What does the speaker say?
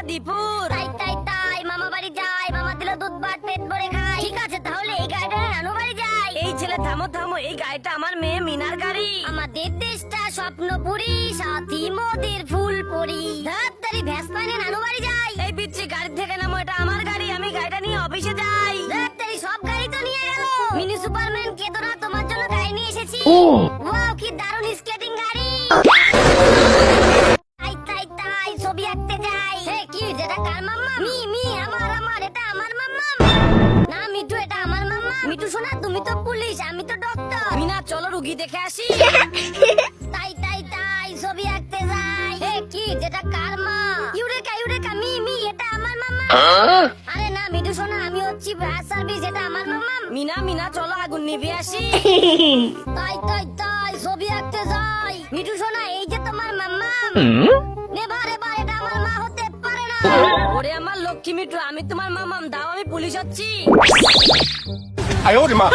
দীপুর। তাই তাই তাই মামা বাড়ি যাই, মামা দিল দুধ ভাত পেট ভরে খাই। ঠিক আছে তাহলে এই গাড়িটা নানু বাড়ি যাই। এই ছেলে থামো থামো, এই গাড়িটা আমার মেয়ে মিনার গাড়ি। আমাদের দেশটা স্বপ্নপুরী, সাথী মোদের ফুলপুরি। ধাত্তারি ভ্যাসপানে নানু বাড়ি যাই। এই পিচ্ছি গাড়ি থেকে নামো, এটা আমার গাড়ি, আমি গাড়িটা নিয়ে অফিসে যাই। ধাত্তারি সব গাড়ি তো নিয়ে গেল। মিনি সুপারম্যান কেদোনা তোমার জন্য গাড়ি নিয়ে এসেছি। ওয়াও কি দারুণ স্কেটিং গাড়ি। তাই তাই তাই ছবি আঁকতে যাই। হে কি যেটা কার মাম্মা? মি আমার এটা আমার মাম্মা। না মিঠু এটা আমার মাম্মা। মিঠু শোনা তুমি তো পুলিশ, আমি তো ডক্টর। মিনা চলো রুগী দেখে আসি। তাই তাই তাই ছবি আঁকতে যাই। হে কি যেটা কার মা? ইউরেকা মি এটা আমার মাম্মা। আরে না মিঠু শোনা, আমি হচ্ছি ফায়ার সার্ভিস, এটা আমার মাম্মা। মিনা চলো আগুন নিভে আসি। তাই তাই তাই ছবি আঁকতে যাই। মিঠু শোনা এই যে তোমার মাম্মা। নেভার এবার এটা আমার মা হতে পারে না। ওরে আমার লক্ষ্মী মিঠু, আমি তোমার মামাম, দাও আমি পুলিশ হচ্ছি। 哎呦我的妈！